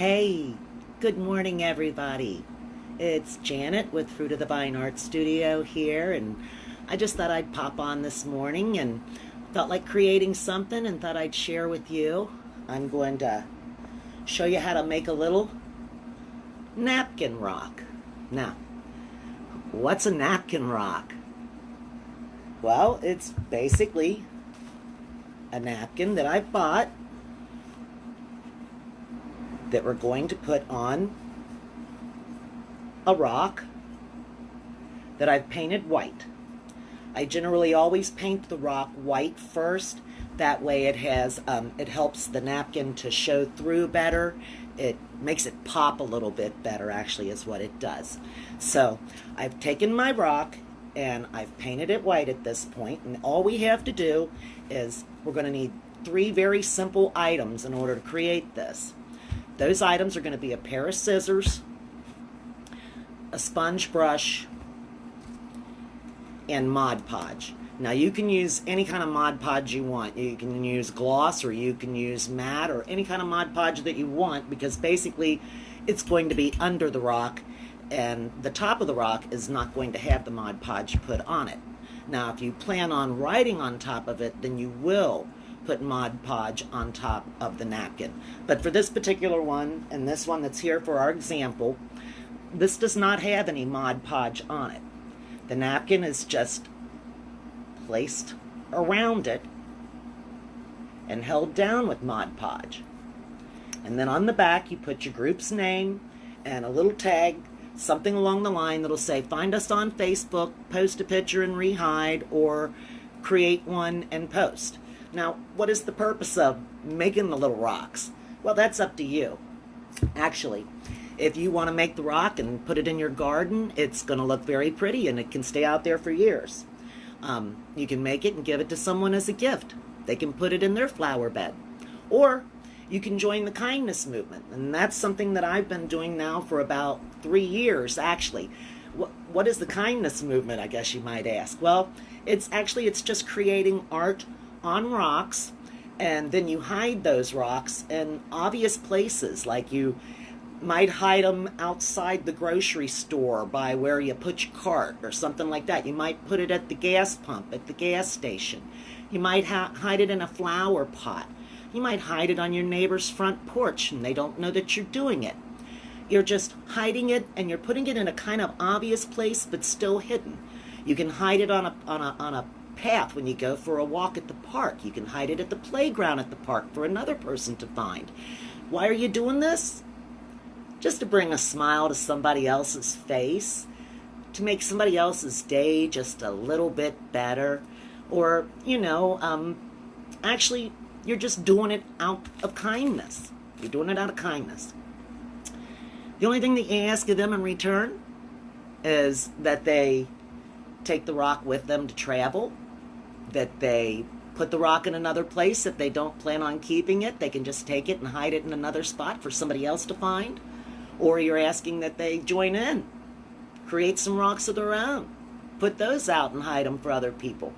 Hey, good morning, everybody. It's Janet with Fruit of the Vine Art Studio here, and I just thought I'd pop on this morning and felt like creating something and thought I'd share with you. I'm going to show you how to make a little napkin rock. Now, what's a napkin rock? Well, it's basically a napkin that I bought that we're going to put on a rock that I've painted white. I generally always paint the rock white first. That way it helps the napkin to show through better. It makes it pop a little bit better, actually, is what it does. So I've taken my rock and I've painted it white at this point, and all we have to do is we're going to need 3 very simple items in order to create this. Those items are going to be a pair of scissors, a sponge brush, and Mod Podge. Now you can use any kind of Mod Podge you want. You can use gloss or you can use matte or any kind of Mod Podge that you want, because basically it's going to be under the rock and the top of the rock is not going to have the Mod Podge put on it. Now if you plan on writing on top of it, then you will put Mod Podge on top of the napkin. But for this particular one, and this one that's here for our example, this does not have any Mod Podge on it. The napkin is just placed around it and held down with Mod Podge. And then on the back you put your group's name and a little tag, something along the line that'll say, find us on Facebook, post a picture and rehide, or create one and post. Now, what is the purpose of making the little rocks? Well, that's up to you. Actually, if you want to make the rock and put it in your garden, it's going to look very pretty and it can stay out there for years. You can make it and give it to someone as a gift. They can put it in their flower bed. Or you can join the kindness movement, and that's something that I've been doing now for about 3 years, actually. What is the kindness movement, I guess you might ask? Well, it's just creating art on rocks, and then you hide those rocks in obvious places, like you might hide them outside the grocery store by where you put your cart or something like that. You might put it at the gas pump, at the gas station. You might hide it in a flower pot. You might hide it on your neighbor's front porch and they don't know that you're doing it. You're just hiding it and you're putting it in a kind of obvious place but still hidden. You can hide it on a path when you go for a walk at the park. You can hide it at the playground at the park for another person to find. Why are you doing this? Just to bring a smile to somebody else's face, to make somebody else's day just a little bit better, or, actually, you're just doing it out of kindness. You're doing it out of kindness. The only thing that you ask of them in return is that they take the rock with them to travel, that they put the rock in another place. If they don't plan on keeping it, they can just take it and hide it in another spot for somebody else to find. Or you're asking that they join in, create some rocks of their own, put those out and hide them for other people.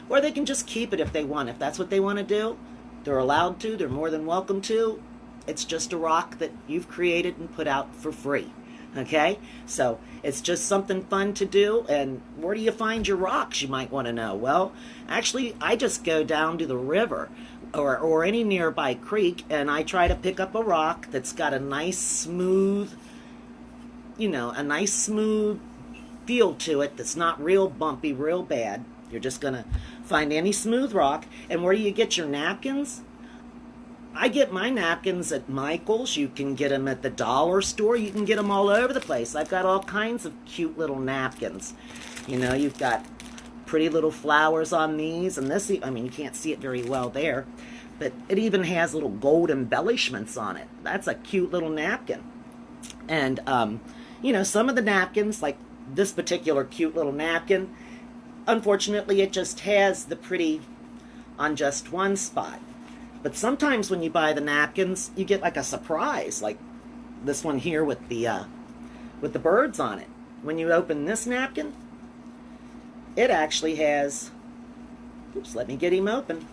Or they can just keep it if they want. If that's what they want to do, they're allowed to, they're more than welcome to. It's just a rock that you've created and put out for free. Okay? So it's just something fun to do. And where do you find your rocks, you might want to know? Well, actually, I just go down to the river or any nearby creek, and I try to pick up a rock that's got a nice smooth, feel to it, that's not real bumpy, real bad. You're just going to find any smooth rock. And where do you get your napkins? I get my napkins at Michael's. You can get them at the dollar store. You can get them all over the place. I've got all kinds of cute little napkins. You've got pretty little flowers on these, and this, you can't see it very well there, but it even has little gold embellishments on it. That's a cute little napkin. And some of the napkins, like this particular cute little napkin, unfortunately it just has the pretty on just one spot. But sometimes when you buy the napkins, you get like a surprise, like this one here with the birds on it. When you open this napkin, it actually has, oops, let me get him open.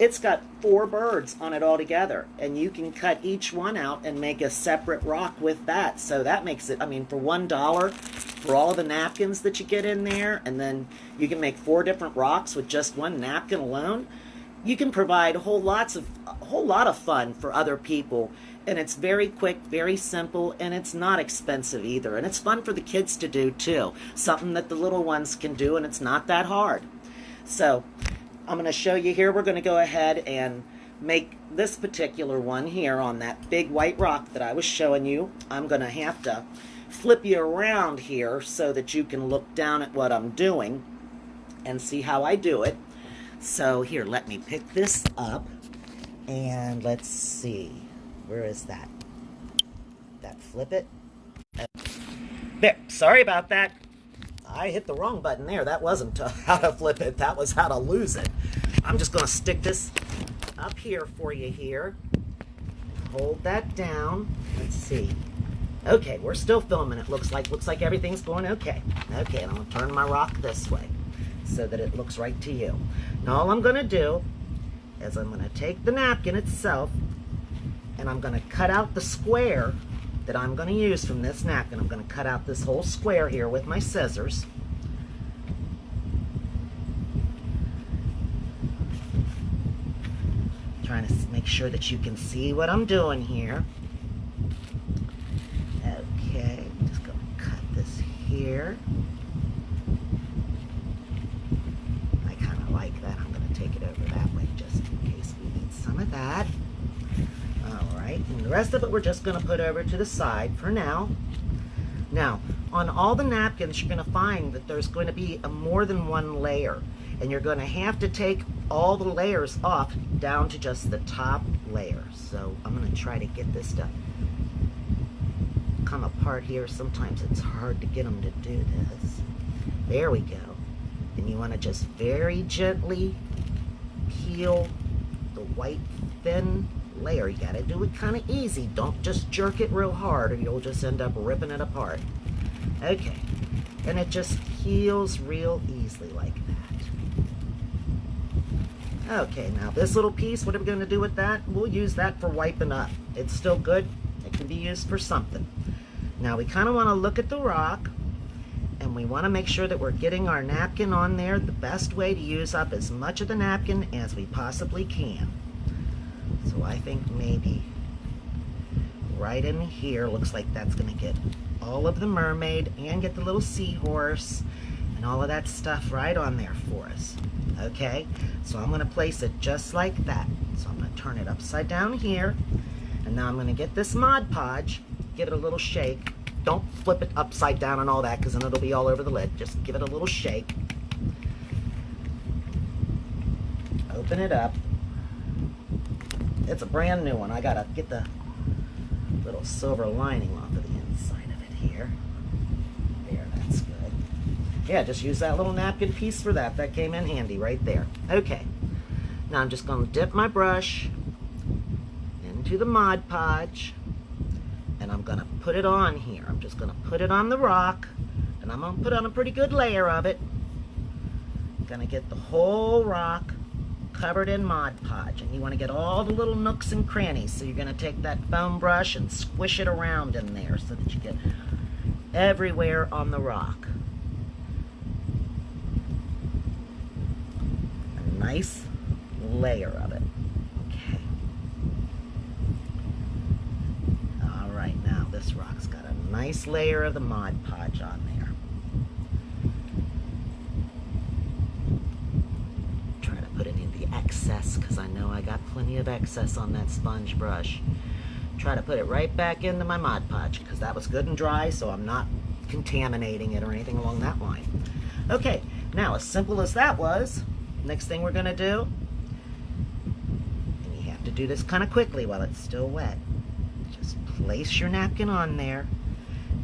it's got 4 birds on it altogether, and you can cut each one out and make a separate rock with that. So that makes it, I mean, for $1 for all the napkins that you get in there, and then you can make 4 different rocks with just one napkin alone. You can provide a whole lot of fun for other people, and it's very quick, very simple, and it's not expensive either, and it's fun for the kids to do too. Something that the little ones can do, and it's not that hard. So I'm going to show you here. We're going to go ahead and make this particular one here on that big white rock that I was showing you. I'm going to have to flip you around here so that you can look down at what I'm doing and see how I do it. So here, let me pick this up, and let's see. Where is that? Flip it? There, sorry about that. I hit the wrong button there. That wasn't how to flip it. That was how to lose it. I'm just going to stick this up here for you here. Hold that down. Let's see. Okay, we're still filming, it looks like. Looks like everything's going okay. Okay, and I'm going to turn my rock this way so that it looks right to you. Now all I'm going to do is I'm going to take the napkin itself, and I'm going to cut out the square that I'm going to use from this napkin. I'm going to cut out this whole square here with my scissors. Trying to make sure that you can see what I'm doing here. Okay, just going to cut this here. I kind of like that. I'm going to take it over that way just in case we need some of that. Alright, and the rest of it we're just going to put over to the side for now. Now, on all the napkins, you're going to find that there's going to be more than one layer. And you're going to have to take all the layers off down to just the top layer. So I'm going to try to get this to come apart here. Sometimes it's hard to get them to do this. There we go. And you want to just very gently peel the white thin layer. You got to do it kind of easy. Don't just jerk it real hard or you'll just end up ripping it apart. Okay. And it just peels real easily like that. Okay, now this little piece, what are we going to do with that? We'll use that for wiping up. It's still good. It can be used for something. Now we kind of want to look at the rock, and we want to make sure that we're getting our napkin on there the best way to use up as much of the napkin as we possibly can. So I think maybe right in here, looks like that's going to get all of the mermaid and get the little seahorse and all of that stuff right on there for us. Okay, so I'm going to place it just like that. So I'm going to turn it upside down here, and now I'm going to get this Mod Podge, give it a little shake. Don't flip it upside down and all that, because then it'll be all over the lid. Just give it a little shake. Open it up. It's a brand new one. I got to get the little silver lining off of the inside of it here. There, that's good. Yeah, just use that little napkin piece for that. That came in handy right there. Okay, now I'm just going to dip my brush into the Mod Podge, and I'm going to put it on here. I'm just going to put it on the rock, and I'm going to put on a pretty good layer of it. I'm going to get the whole rock covered in Mod Podge, and you want to get all the little nooks and crannies. So you're going to take that foam brush and squish it around in there so that you get everywhere on the rock. Nice layer of it. Okay. Alright, now this rock's got a nice layer of the Mod Podge on there. Try to put any of the excess, because I know I got plenty of excess on that sponge brush. Try to put it right back into my Mod Podge, because that was good and dry, so I'm not contaminating it or anything along that line. Okay, now as simple as that was, next thing we're going to do, and you have to do this kind of quickly while it's still wet, just place your napkin on there,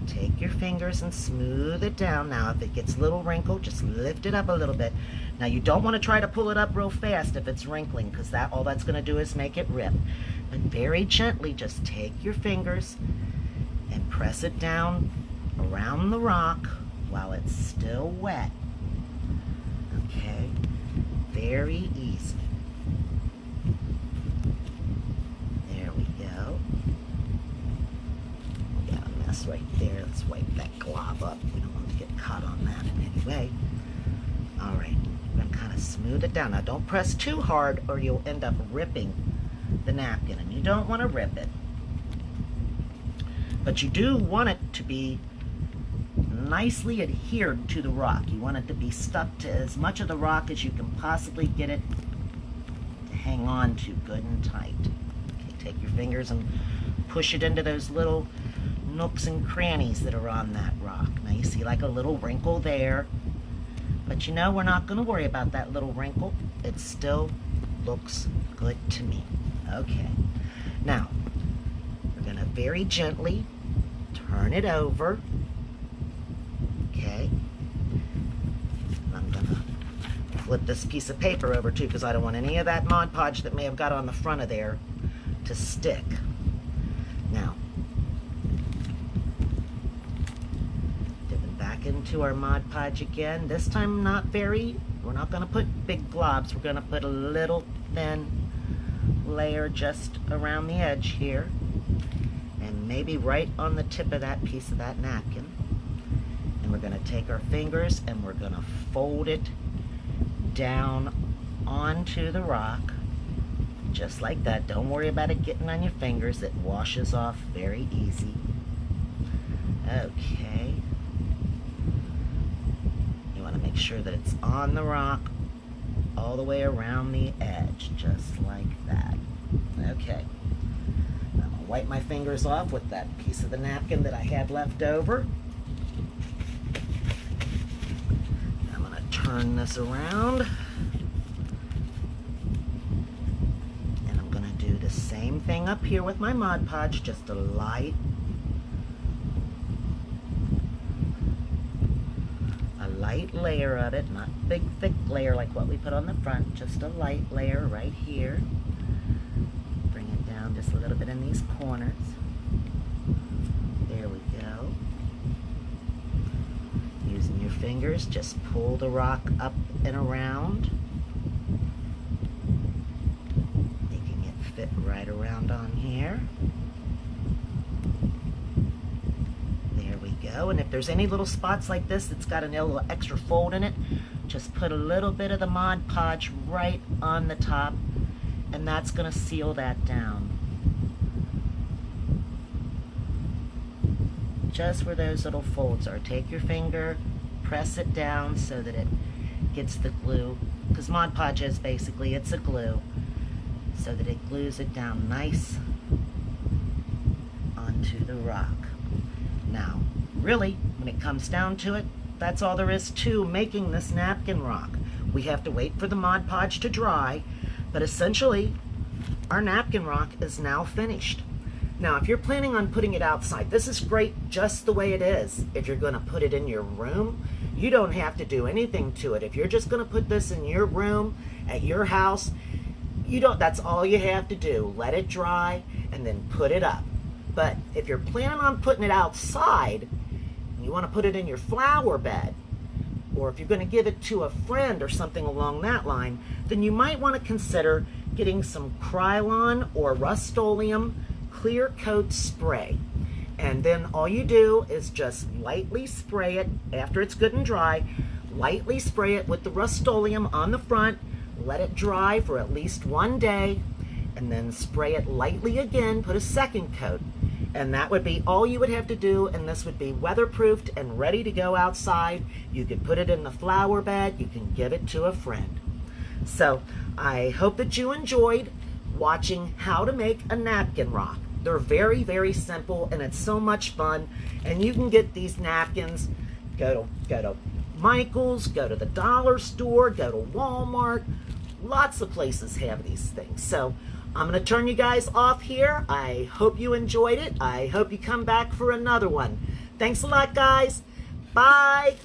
take your fingers and smooth it down. Now if it gets a little wrinkled, just lift it up a little bit. Now you don't want to try to pull it up real fast if it's wrinkling, because all that's going to do is make it rip. But very gently just take your fingers and press it down around the rock while it's still wet. Okay? Very easy. mess right there. Let's wipe that glob up. We don't want to get caught on that in any way. All right, I'm going to kind of smooth it down. Now, don't press too hard or you'll end up ripping the napkin, and you don't want to rip it. But you do want it to be nicely adhered to the rock. You want it to be stuck to as much of the rock as you can possibly get it to hang on to good and tight. Okay, take your fingers and push it into those little nooks and crannies that are on that rock. Now you see like a little wrinkle there, but you know, we're not going to worry about that little wrinkle. It still looks good to me. Okay, now we're going to very gently turn it over. Okay, I'm going to flip this piece of paper over too, because I don't want any of that Mod Podge that may have got on the front of there to stick. Now, dipping back into our Mod Podge again. This time we're not going to put big globs. We're going to put a little thin layer just around the edge here, and maybe right on the tip of that piece of that napkin. And we're going to take our fingers and we're going to fold it down onto the rock, just like that. Don't worry about it getting on your fingers. It washes off very easy. Okay. You want to make sure that it's on the rock all the way around the edge, just like that. Okay. I'm going to wipe my fingers off with that piece of the napkin that I had left over. I'm going to turn this around. And I'm going to do the same thing up here with my Mod Podge, just a light layer of it, not big thick layer like what we put on the front, just a light layer right here. Bring it down just a little bit in these corners. There we go. Using your fingers, just pull the rock up and around, making it fit right around on here. And if there's any little spots like this that's got a little extra fold in it, just put a little bit of the Mod Podge right on the top, and that's going to seal that down. Just where those little folds are. Take your finger, press it down so that it gets the glue, because Mod Podge is basically, it's a glue, so that it glues it down nice onto the rock. Now, really, when it comes down to it, that's all there is to making this napkin rock. We have to wait for the Mod Podge to dry, but essentially, our napkin rock is now finished. Now, if you're planning on putting it outside, this is great just the way it is. If you're going to put it in your room, you don't have to do anything to it. If you're just going to put this in your room, at your house, that's all you have to do. Let it dry, and then put it up. But if you're planning on putting it outside, you want to put it in your flower bed, or if you're going to give it to a friend or something along that line, then you might want to consider getting some Krylon or Rust-Oleum clear coat spray. And then all you do is just lightly spray it after it's good and dry. Lightly spray it with the Rust-Oleum on the front, let it dry for at least 1 day, and then spray it lightly again, put a second coat. And that would be all you would have to do, and this would be weatherproofed and ready to go outside. You could put it in the flower bed, you can give it to a friend. So I hope that you enjoyed watching how to make a napkin rock. They're very, very simple, and it's so much fun. And you can get these napkins, go to Michael's, go to the dollar store, go to Walmart. Lots of places have these things. So I'm going to turn you guys off here. I hope you enjoyed it. I hope you come back for another one. Thanks a lot, guys. Bye.